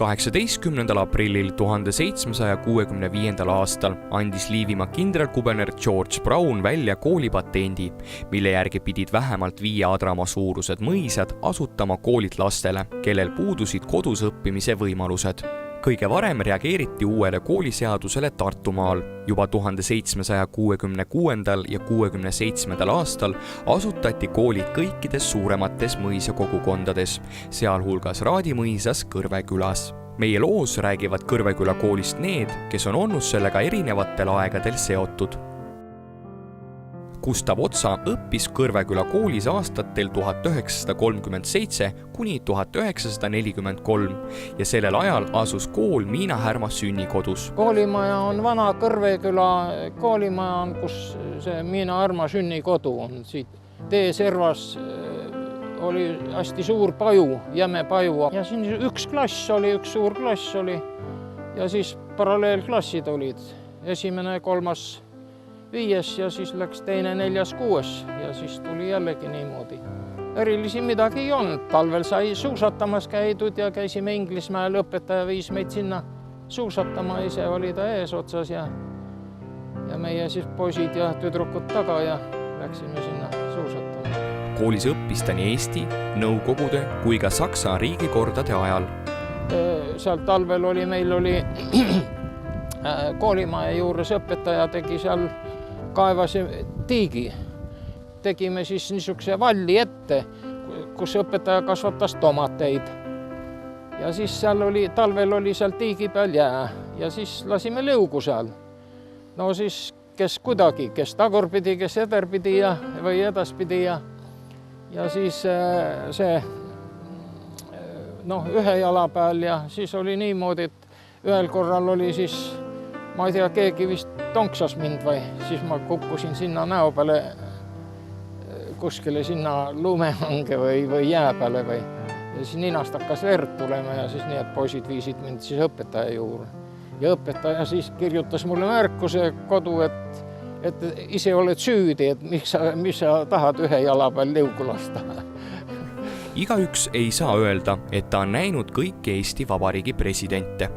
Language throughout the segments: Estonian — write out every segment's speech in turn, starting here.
18. aprillil 1765. aastal andis Liivimaa kindralkuberner George Brown välja koolipatendi, mille järgi pidid vähemalt 5 adramaa suurused mõisad asutama koolid lastele, kellel puudusid kodus õppimise võimalused. Kõige varem reageeriti uuele kooliseadusele Tartumaal. Juba 1766. ja 67. aastal asutati koolid kõikides suuremates mõisakogukondades, sealhulgas Raadimõisas Kõrvekülas. Meie loos räägivad Kõrveküla koolist need, kes on olnud sellega erinevatel aegadel seotud. Gustav Otsa õppis Kõrveküla koolis aastatel 1937 kuni 1943 ja sellel ajal asus kool Miina Härma sünnikodus. Koolimaja on vana Kõrveküla koolimaja, kus see Miina Härma sünnikodu on. Siit teeservas oli hästi suur paju, jäme paju ja siin üks suur klass oli ja siis paralleelklassid olid. Esimene, 3., 5. ja siis läks 2., 4., 6. ja siis tuli jällegi niimoodi. Erilisi midagi ei olnud. Talvel sai suusatamas käidud ja käisime Inglismäel, õpetaja viis meid sinna suusatama, ise oli ta eesotsas ja meie siis poisid ja tüdrukud taga ja läksime sinna suusatama. Koolis õppis ta nii Eesti, Nõukogude kui ka Saksa riigikordade ajal. Seal talvel meil oli koolimaja juures õpetaja tegi seal kaevas tiigi. Tegime siis niisuguse valli ette, kus õpetaja kasvatas tomateid. Ja siis talvel oli seal tiigi peal jää ja siis lasime lõugu seal. No siis kes kuidagi, kes tagurpidi, kes ederpidi või edaspidi ja siis ühe jala peal ja siis oli niimoodi, et ühel korral oli siis ma ei tea, keegi vist tonksas mind või siis ma kukkusin sinna näo peale kuskile sinna lumehange või jää peale või ja siis ninast hakkas verd tulema ja siis nii, et poisid viisid mind siis õpetaja juurde. Ja õpetaja siis kirjutas mulle märkuse kodu, et ise oled süüdi, et mis sa tahad ühe jala peal lõugu lasta. Igaüks ei saa öelda, et ta on näinud kõik Eesti Vabariigi presidente.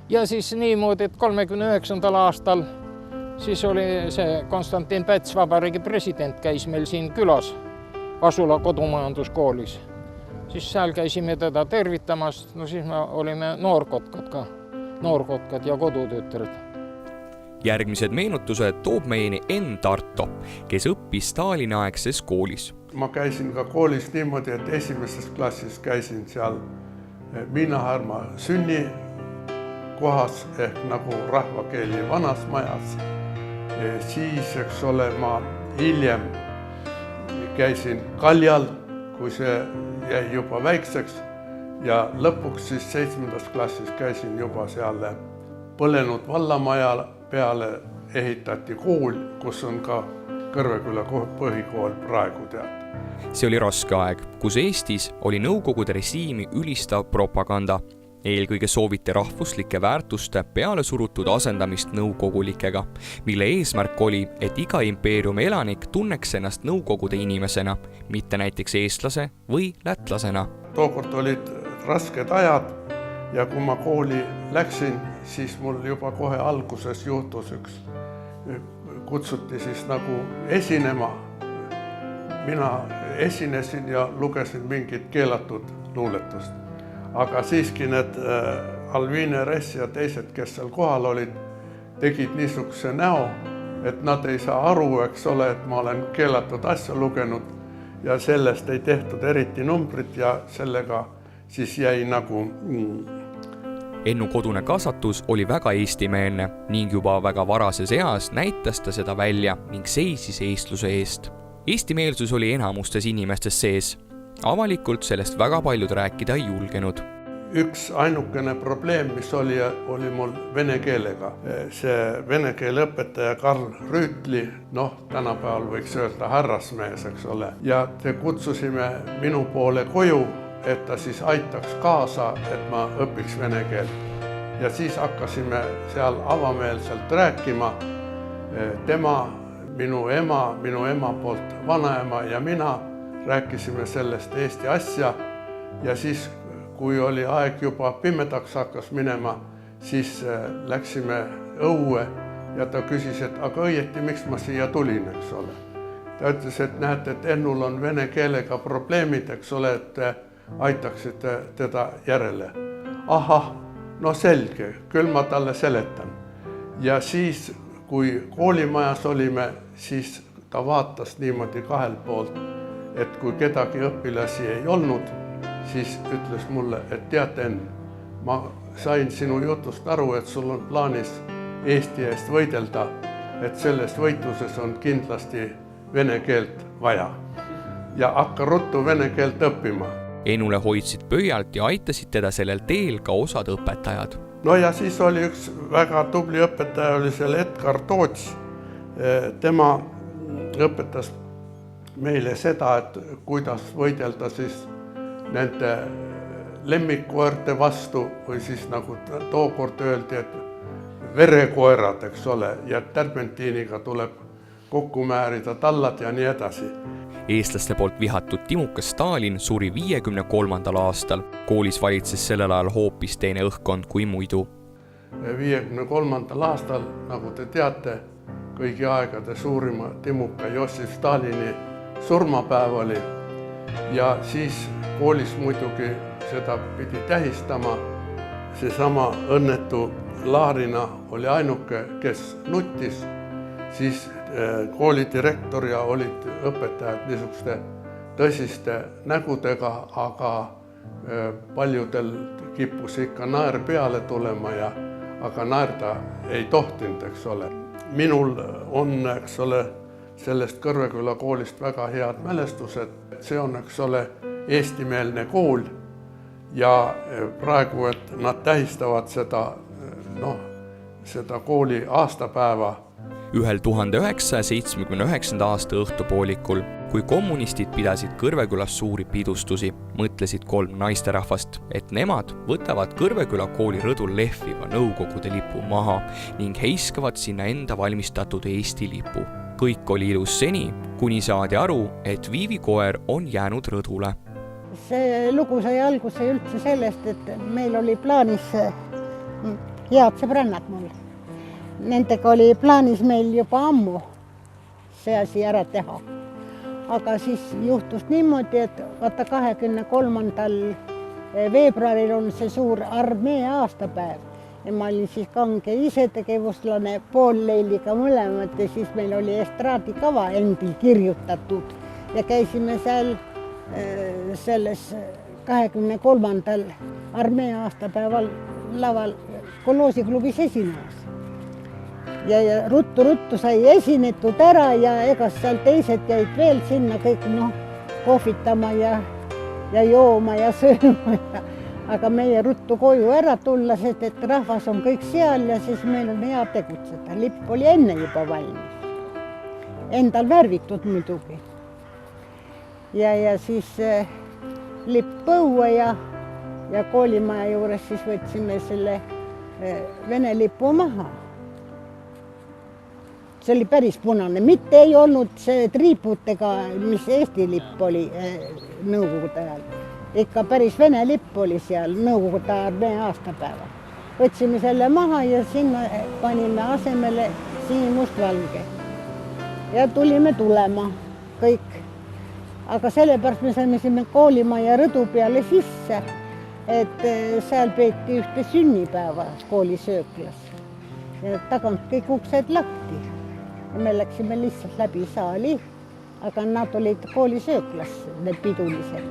Ja siis niimoodi, et 39. aastal siis oli see Konstantin Päts, Vabariigi president, käis meil siin külas Vasula kodumajanduskoolis. Siis seal käisime teda tervitamas, no siis me olime noorkotkad ja kodutütred. Järgmised meenutused toob meieni Enn Tarto, kes õppis Stalini-aegses koolis. Ma käisin ka koolis niimoodi, et esimeses klassis käisin seal Miina Härma sünnikohas ehk nagu rahvakeeli vanas majas. Siis, eks ole, ma hiljem käisin Kaljal, kui see jäi juba väikseks ja lõpuks siis 7. klassis käisin juba seal põlenud vallamaja peale ehitati kool, kus on ka Kõrveküla põhikool praegu tead. See oli raske aeg, kus Eestis oli Nõukogude režiimi ülistav propaganda. Eelkõige sooviti rahvuslike väärtuste peale surutud asendamist nõukogulikega, mille eesmärk oli, et iga impeeriumi elanik tunneks ennast Nõukogude inimesena, mitte näiteks eestlase või lätlasena. Tookord olid rasked ajad ja kui ma kooli läksin, siis mul juba kohe alguses juhtus kutsuti siis nagu esinema. Mina esinesin ja lugesin mingit keelatud luuletust. Aga siiski need Alvine Ress ja teised, kes seal kohal olid, tegid niisuguse näo, et nad ei saa aru, eks ole, et ma olen keelatud asja lugenud ja sellest ei tehtud eriti numbrit ja sellega siis jäi nagu... Ennu kodune kasvatus oli väga eestimeelne ning juba väga varases eas näitas ta seda välja ning seisis eestluse eest. Eestimeelsus oli enamustes inimestes sees. Avalikult sellest väga paljud rääkida ei julgenud. Üks ainukene probleem, mis oli mul vene keelega. See vene keele õpetaja Karl Rüütli, tänapäeval võiks öelda härrasmees, eks ole. Ja te kutsusime minu poole koju, et ta siis aitaks kaasa, et ma õpiks vene keelt. Ja siis hakkasime seal avameelselt rääkima. Tema, minu ema poolt vanaema ja mina rääkisime sellest Eesti asja ja siis kui oli aeg juba pimedaks hakkas minema, siis läksime õue ja ta küsis, et aga õieti, miks ma siia tulin, eks ole. Ta ütles, et näete, et Ennul on vene keelega probleemid, eks ole, et aitaksite teda järele. Ahah, no selge, küll ma talle seletan. Ja siis, kui koolimajas olime, siis ta vaatas niimoodi kahel poolt, et kui kedagi õpilasi ei olnud, siis ütles mulle, et teate, Enn, ma sain sinu jutust aru, et sul on plaanis Eesti eest võidelda, et selles võitluses on kindlasti vene keelt vaja. Ja hakka ruttu vene keelt õppima. Ennule hoidsid pöialt ja aitasid teda sellel teel ka osad õpetajad. No ja siis oli üks väga tubli õpetaja, oli seal Edgar Toots. Tema õpetas meile seda, et kuidas võidelda siis nende lemmikkoerte vastu või siis nagu tookord öeldi, et verekoerad, eks ole, ja terpentiiniga tuleb kokku määrida tallad ja nii edasi. Eestlaste poolt vihatud Timukas Stalin suri 53. aastal. Koolis valitses sellel ajal hoopis teine õhkkond kui muidu. 53. aastal, nagu te teate, kõigi aegade suurima Timuka Jossif Stalini surmapäev oli ja siis koolis muidugi seda pidi tähistama. Seesama õnnetu Laarina oli ainuke, kes nuttis, siis koolidirektor ja olid õpetajad niisuguste tõsiste nägudega, aga paljudel kippus ikka naer peale tulema, aga naerda ei tohtinud, eks ole. Minul on, eks ole, sellest Kõrveküla koolist väga head mälestused. See on, eks ole, eestimeelne kool ja praegu, et nad tähistavad seda kooli aastapäeva. Ühel 1979. aasta õhtupoolikul, kui kommunistid pidasid Kõrvekülas suuri pidustusi, mõtlesid 3 naisterahvast, et nemad võtavad Kõrveküla kooli rõdul lehviva Nõukogude lipu maha ning heiskavad sinna enda valmistatud Eesti lipu. Kõik oli ilus seni, kuni saadi aru, et Viivi koer on jäänud rõdule. See lugu sai alguse üldse sellest, et meil oli plaanis head sõbrannad mul. Nendega oli plaanis meil juba ammu see asi ära teha. Aga siis juhtus niimoodi, et 23. veebruaril on see suur armee aastapäev. Ja ma olin siis kange isetegevuslane, poolleiliga mõlemad ja siis meil oli estraadikava endil kirjutatud ja käisime seal selles 23. armee aastapäeval laval Kolhoosiklubis esinemas. Ja ruttu sai esinetud ära ja ega seal teised jäid veel sinna kõik kohvitama ja jooma ja sööma. Aga meie ruttu koju ära tulla, sest et rahvas on kõik seal ja siis meil on hea tegutseda. Lipp oli enne juba valmis. Endal värvitud muidugi. Ja siis lipp põue ja koolimaja juures siis võtsime selle vene lipu maha. See oli päris punane. Mitte ei olnud see triiputega, mis Eesti lipp oli Nõukogude ajal. Ikka päris vene lipp oli seal Nõukogude armee aastapäeval. Võtsime selle maha ja sinna panime asemele sinimustvalge. Ja tulime tulema kõik. Aga sellepärast me saime sinna koolimaja rõdu peale sisse, et seal peeti ühte sünnipäeva koolisööklas. Ja tagant kõik uksed lahti. Ja me läksime lihtsalt läbi saali, aga nad olid koolisööklas, need pidulised.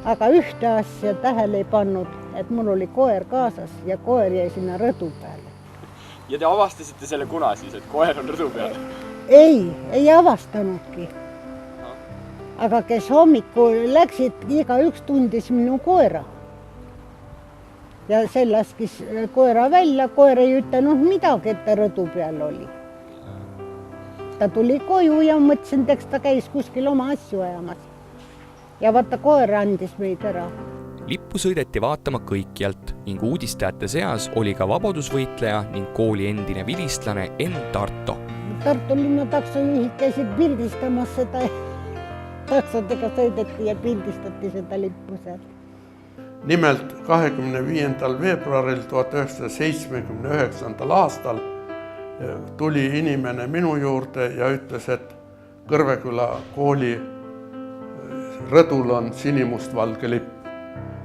Aga ühte asja tähele ei pannud, et mul oli koer kaasas ja koer jäi sinna rõdu peale. Ja te avastasite selle kuna siis, et koer on rõdu peal? Ei avastanudki. Aga kes hommikul läksid, igaüks tundis minu koera. Ja see laskis koera välja, koer ei ütelnud midagi, et ta rõdu peal oli. Ta tuli koju ja mõtlesin, et eks ta käis kuskil oma asju ajamas. Ja vaata, koer andis meid ära. Lippu sõideti vaatama kõikjalt ning uudistajate seas oli ka vabadusvõitleja ning kooli endine vilistlane Enn Tarto. Tartu linna taksojuhid käisid pildistamas seda. Taksodega sõideti ja pildistati seda lippu seal. Nimelt 25. veebruaril 1979. aastal tuli inimene minu juurde ja ütles, et Kõrveküla kooli rõdul on sinimustvalge lipp.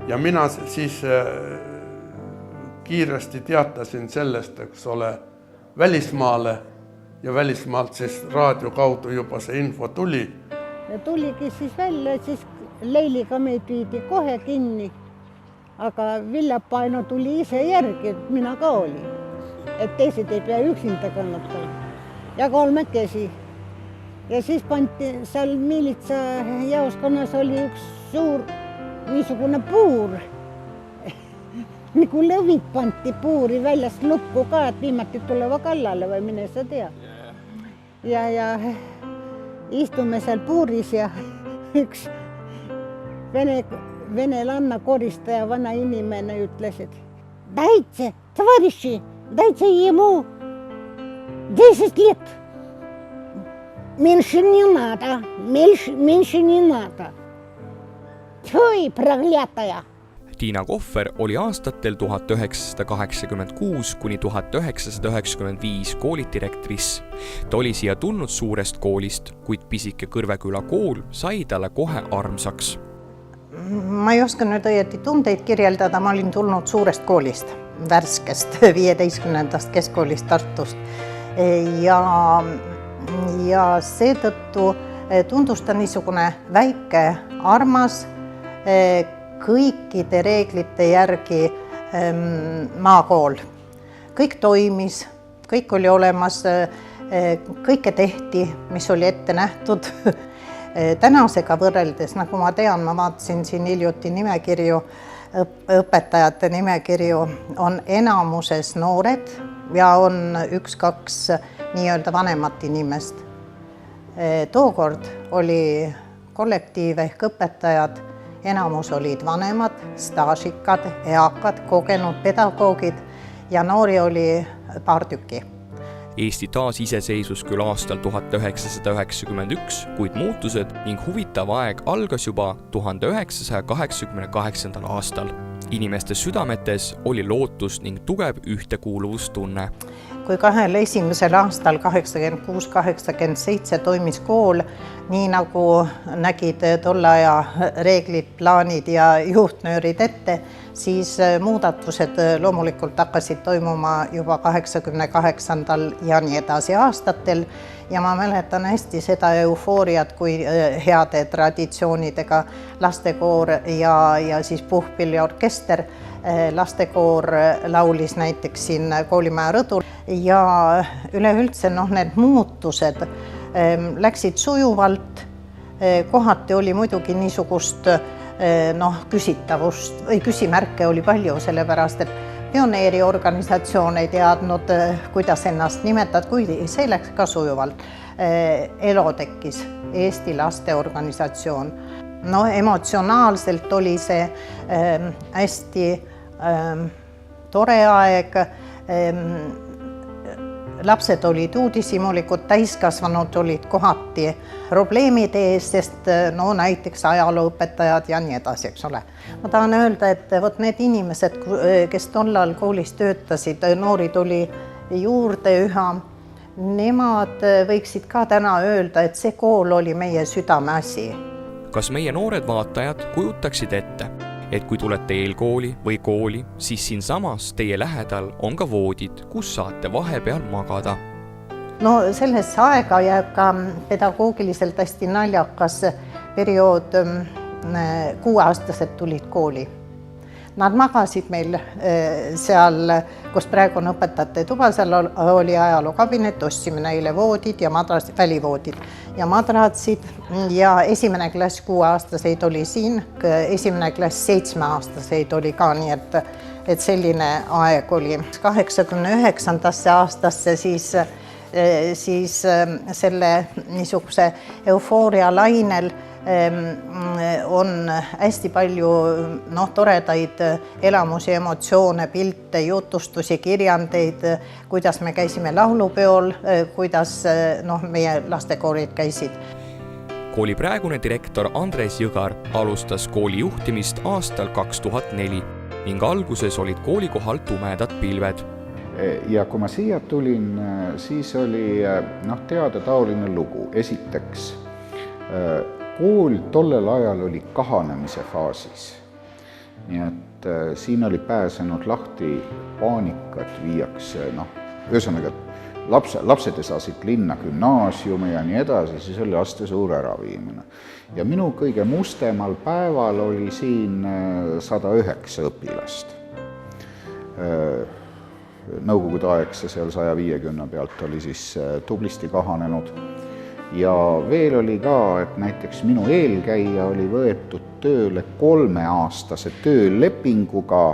Ja mina siis kiiresti teatasin sellest, eks ole, välismaale ja välismaalt siis raadio kaudu juba see info tuli. Ja tuligi siis välja, siis Leiliga meid viidi kohe kinni, aga Viljapaino tuli ise järgi, et mina ka olin, et teised ei pea üksinda kannatama ja kolmekesi. Ja siis panti seal miilitsa jaoskonnas oli üks suur niisugune puur. Nagu lõvid panti puuri väljast lukku ka, et viimati tuleva kallale või mine sa tea. Ja istume seal puuris ja üks venelanna koristaja, vana inimene ütles, et dajte, tavariši, dajte ему 10 лет. Меньше не надо, меньше не надо. Tšoi, проглятая! Tiina Kohver oli aastatel 1986 kuni 1995 koolidirektriss. Ta oli siia tulnud suurest koolist, kuid pisike Kõrveküla kool sai talle kohe armsaks. Ma ei oska nüüd õieti tundeid kirjeldada, ma olin tulnud suurest koolist, värskest 15. keskkoolist Tartust. Ja seetõttu tundus ta niisugune väike, armas, kõikide reeglite järgi maakool. Kõik toimis, kõik oli olemas, kõike tehti, mis oli ette nähtud. Tänasega võrreldes, nagu ma tean, ma vaatasin siin hiljuti nimekirju, õpetajate nimekirju, on enamuses noored ja on 1-2 nii-öelda vanemat inimest. Tookord oli kollektiiv ehk õpetajad, enamus olid vanemad, staažikad, eakad, kogenud pedagoogid ja noori oli paar tükki. Eesti taasiseseisvus küll aastal 1991, kuid muutused ning huvitav aeg algas juba 1988. aastal. Inimeste südametes oli lootus ning tugev ühtekuuluvustunne. Kui 2 esimesel aastal 86-87 toimis kool, nii nagu nägid tolle aja reeglid, plaanid ja juhtnöörid ette, siis muudatused loomulikult hakkasid toimuma juba 88. ja nii edasi aastatel. Ja ma mäletan hästi seda eufooriat, kui heade traditsioonidega lastekoor ja siis puhkpilliorkester. Lastekoor laulis näiteks siin koolimaja rõdul ja üleüldse need muutused läksid sujuvalt. Kohati oli muidugi niisugust küsitavust või küsimärke oli palju, sellepärast et pioneeriorganisatsioon ei teadnud, kuidas ennast nimetad, kuid see läks ka sujuvalt. ELO tekkis, Eesti lasteorganisatsioon. Emotsionaalselt oli see hästi tore aeg. Lapsed olid uudishimulikud, täiskasvanud olid kohati probleemide ees, sest näiteks ajalooõpetajad ja nii edasi, eks ole. Ma tahan öelda, et need inimesed, kes tollal koolis töötasid, noori tuli juurde üha, nemad võiksid ka täna öelda, et see kool oli meie südameasi. Kas meie noored vaatajad kujutaksid ette, et kui tulete eelkooli või kooli, siis siinsamas teie lähedal on ka voodid, kus saate vahepeal magada? Sellesse aega jääb ka pedagoogiliselt hästi naljakas periood, 6-aastased tulid kooli. Nad magasid meil seal, kus praegu on õpetajate tuba, seal oli ajalookabinet, ostsime neile voodid ja välivoodid ja madratsid ja 1. klass 6-aastaseid oli siin, 1. klass 7-aastaseid oli ka, nii et selline aeg oli. 89. aastasse siis selle niisuguse eufooria lainel on hästi palju toredaid elamusi, emotsioone, pilte, jutustusi, kirjandeid, kuidas me käisime laulupeol, kuidas meie lastekoorid käisid. kooli praegune direktor Andres Jõgar alustas kooli juhtimist aastal 2004 ning alguses olid kooli kohal tumedad pilved. Ja kui ma siia tulin, siis oli teada taoline lugu. Esiteks, kool tollel ajal oli kahanemise faasis. Nii et siin oli pääsenud lahti paanikat viiakse, ühesõnaga, lapsed saasid linna gümnaasiumi ja nii edasi, siis oli laste suur äraviimine. Ja minu kõige mustemal päeval oli siin 109 õpilast. Nõukogude aegse seal 150 pealt oli siis tublisti kahanenud. Ja veel oli ka, et näiteks minu eelkäija oli võetud tööle 3-aastase töölepinguga,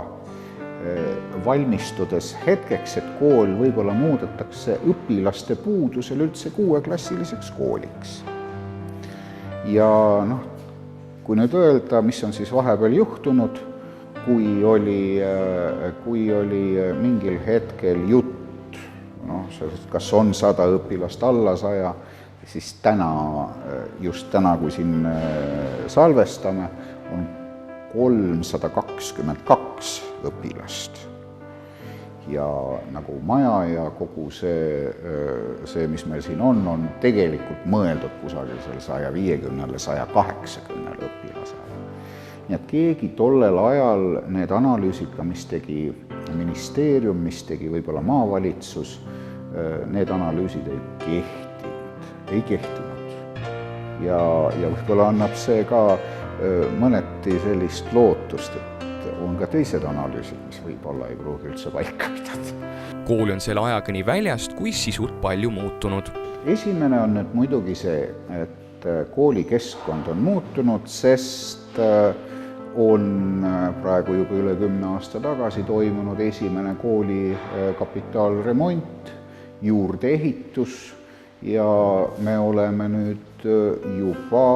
valmistudes hetkeks, et kool võib-olla muudetakse õpilaste puudusel üldse 6-klassiliseks kooliks. Ja kui nüüd öelda, mis on siis vahepeal juhtunud, kui oli mingil hetkel jutt, kas on 100 õpilast alla 100, siis just täna, kui siin salvestame, on 322 õpilast. Ja nagu maja ja kogu see, mis meil siin on tegelikult mõeldud kusagil seal 150-180 õpilasele. Nii et keegi tollel ajal need analüüsid, mis tegi ministeerium, mis tegi võib-olla maavalitsus, need analüüsid ei kehtinud. Ja võib-olla annab see ka mõneti sellist lootust, et on ka teised analüüsid, mis võib-olla ei pruugi üldse paika pidada. Kool on selle ajaga nii väljast kui sisult palju muutunud. Esimene on nüüd muidugi see, et koolikeskkond on muutunud, sest on praegu juba üle 10 aasta tagasi toimunud esimene kooli kapitaalremont, juurdeehitus ja me oleme nüüd juba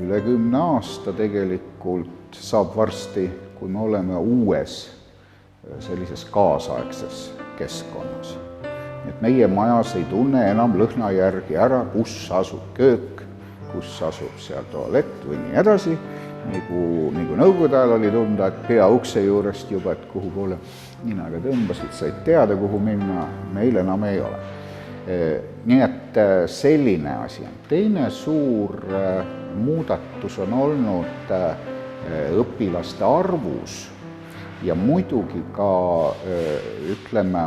üle 10 aasta tegelikult saab varsti, kui me oleme uues sellises kaasaegses keskkonnas. Et meie majas ei tunne enam lõhna järgi ära, kus asub köök, kus asub seal tualett või nii edasi. Nagu nõukogude ajal oli tunda, et pea ukse juurest juba, et kuhu poole ninaga tõmbasid, said teada, kuhu minna, meil enam ei ole. Nii et selline asi on. Teine suur muudatus on olnud õpilaste arvus ja muidugi ka, ütleme,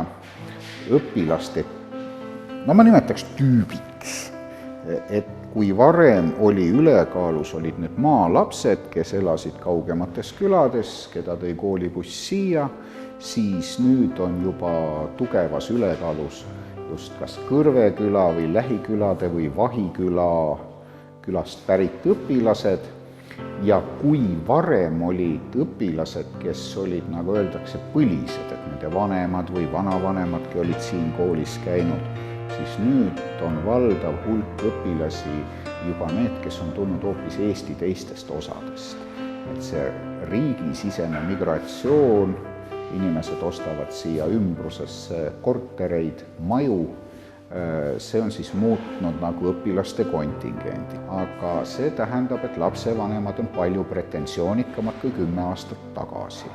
õpilaste, ma nimetaks tüübiks, et kui varem oli ülekaalus, olid need maalapsed, kes elasid kaugemates külades, keda tõi koolibuss siia, siis nüüd on juba tugevas ülekaalus just kas Kõrveküla või lähikülade või Vahiküla külast pärit õpilased ja kui varem olid õpilased, kes olid, nagu öeldakse, põlised, et nende vanemad või vanavanemadki olid siin koolis käinud, siis nüüd on valdav hulk õpilasi juba need, kes on tulnud hoopis Eesti teistest osadest. Et see riigisisene migratsioon, inimesed ostavad siia ümbrusesse kortereid, maju, see on siis muutnud nagu õpilaste kontingendi. Aga see tähendab, et lapsevanemad on palju pretensioonikamad kui 10 aastat tagasi.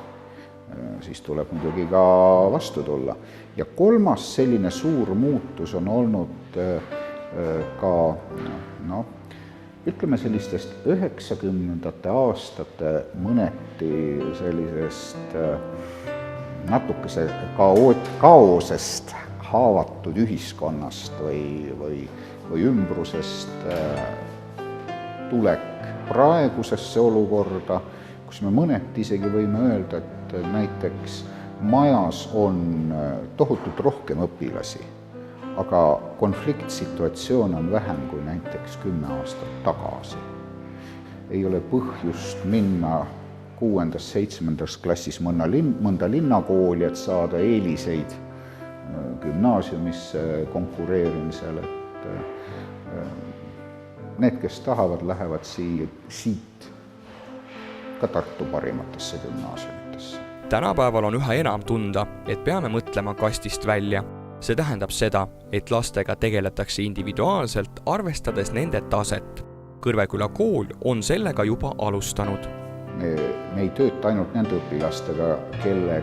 Siis tuleb muidugi ka vastu tulla. Ja kolmas selline suur muutus on olnud ka, ütleme sellistest 90. aastate mõneti sellisest natukese kaosest haavatud ühiskonnast või ümbrusest tulek praegusesse olukorda, kus me mõneti isegi võime öelda, et näiteks majas on tohutult rohkem õpilasi, aga konfliktsituatsioon on vähem kui näiteks 10 aastat tagasi. Ei ole põhjust minna 6. 7. klassis mõnda linnakooli, et saada eeliseid gümnaasiumisse konkureerimisel, et need, kes tahavad, lähevad siit ka Tartu parimatesse gümnaasiumitesse. Tänapäeval on üha enam tunda, et peame mõtlema kastist välja. see tähendab seda, et lastega tegeletakse individuaalselt, arvestades nende taset. Kõrveküla kool on sellega juba alustanud. Me ei tööta ainult nende õpilastega, kelle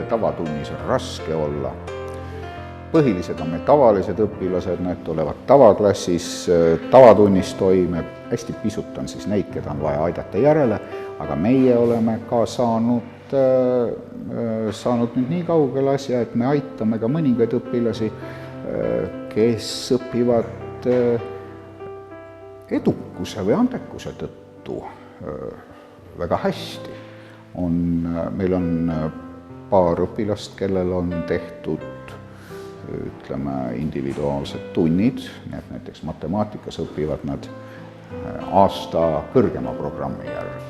tavatunnis on raske olla. Põhilised on meil tavalised õpilased, need tulevad tavaklassis, tavatunnis toime, hästi pisut on siis neid, keda on vaja aidata järele, aga meie oleme ka saanud nüüd nii kaugele asja, et me aitame ka mõningaid õpilasi, kes õpivad edukuse või andekuse tõttu väga hästi. Meil on paar õpilast, kellel on tehtud individuaalsed tunnid, nii et näiteks matemaatikas õpivad nad aasta kõrgema programmi järgi.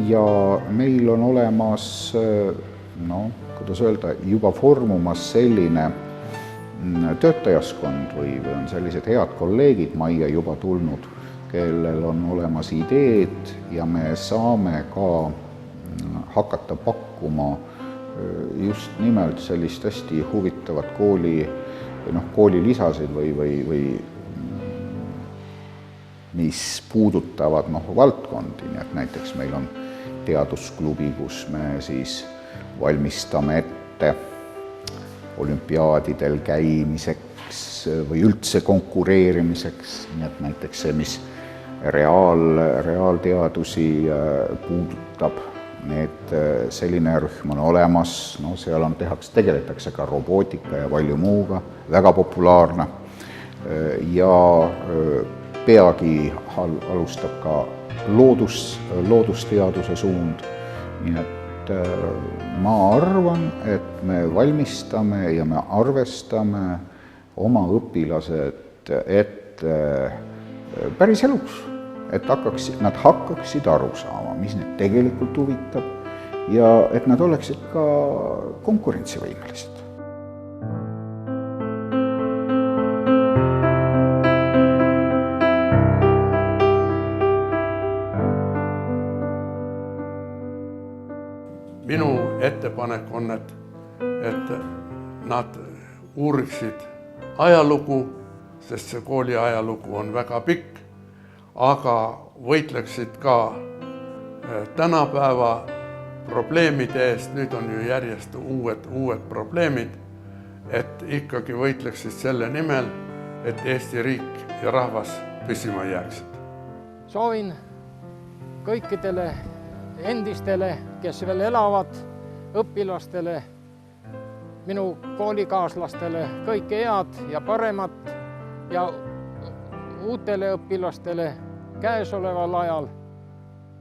Ja meil on olemas, kuidas öelda, juba formumas selline töötajaskond või on sellised head kolleegid majja juba tulnud, kellel on olemas ideed ja me saame ka hakata pakkuma just nimelt sellist hästi huvitavat koolilisasid või mis puudutavad valdkondi, nii et näiteks meil on teadusklubi, kus me siis valmistame ette olümpiaadidel käimiseks või üldse konkureerimiseks, nii et näiteks see, mis reaalteadusi puudutab, selline rühm on olemas, seal tegeletakse ka robootika ja palju muuga, väga populaarne ja peagi alustab ka loodusteaduse suund, nii et ma arvan, et me valmistame ja me arvestame oma õpilased ette päris elus, et nad hakkaksid aru saama, mis neid tegelikult huvitab ja et nad oleksid ka konkurentsivõimelised. Minu ettepanek on, et nad uuriksid ajalugu, sest see kooli ajalugu on väga pikk, aga võitleksid ka tänapäeva probleemide eest, nüüd on ju järjest uued probleemid, et ikkagi võitleksid selle nimel, et Eesti riik ja rahvas püsima jääksid. Soovin kõikidele endistele, kes veel elavad, õpilastele, minu koolikaaslastele kõike head ja paremat ja uutele õpilastele käesoleval ajal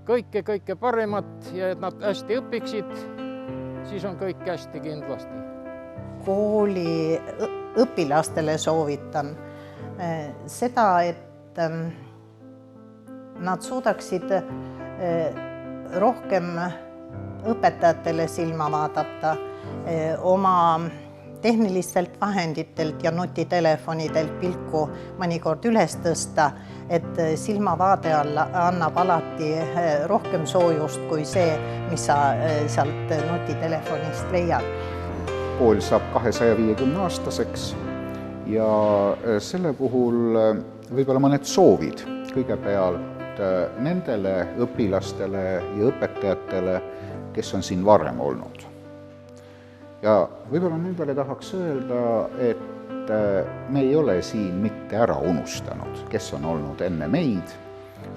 kõike paremat ja et nad hästi õpiksid, siis on kõik hästi kindlasti. Kooli õpilastele soovitan seda, et nad suudaksid rohkem õpetajatele silma vaadata, oma tehnilistelt vahenditelt ja nutitelefonidelt pilku mõnikord üles tõsta, et silmavaade annab alati rohkem soojust kui see, mis sa sealt nutitelefonist leiad. Kool saab 250-aastaseks ja selle puhul võib-olla mõned soovid kõigepealt nendele õpilastele ja õpetajatele, kes on siin varem olnud. Ja võib-olla nendele tahaks öelda, et me ei ole siin mitte ära unustanud, kes on olnud enne meid,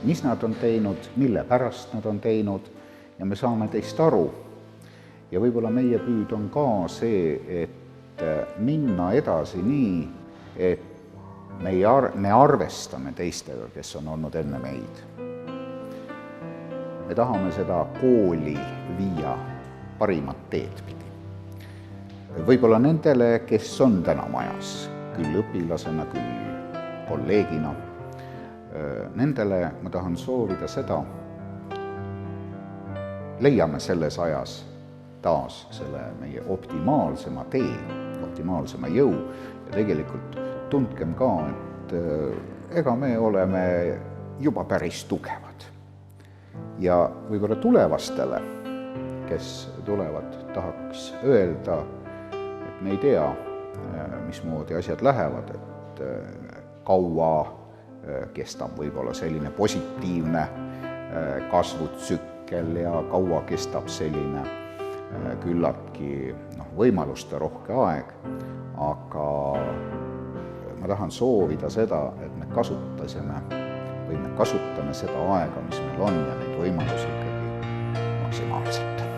mis nad on teinud, mille pärast nad on teinud ja me saame teist aru. Ja võib-olla meie püüd on ka see, et minna edasi nii, et me arvestame teistega, kes on olnud enne meid. Me tahame seda kooli viia parimat teed pidi. Võib-olla nendele, kes on täna majas, küll õpilasena, küll kolleegina, nendele ma tahan soovida seda, leiame selles ajas taas selle meie optimaalsema tee, optimaalsema jõu ja tegelikult tundkem ka, et ega me oleme juba päris tugevad. Ja võib-olla tulevastele, kes tulevad, tahaks öelda, et me ei tea, mismoodi asjad lähevad, et kaua kestab võib-olla selline positiivne kasvutsükkel ja kaua kestab selline küllaltki võimaluste rohke aeg, aga ma tahan soovida seda, et me kasutame seda aega, mis meil on ja neid võimalusi ikkagi maksimaalselt.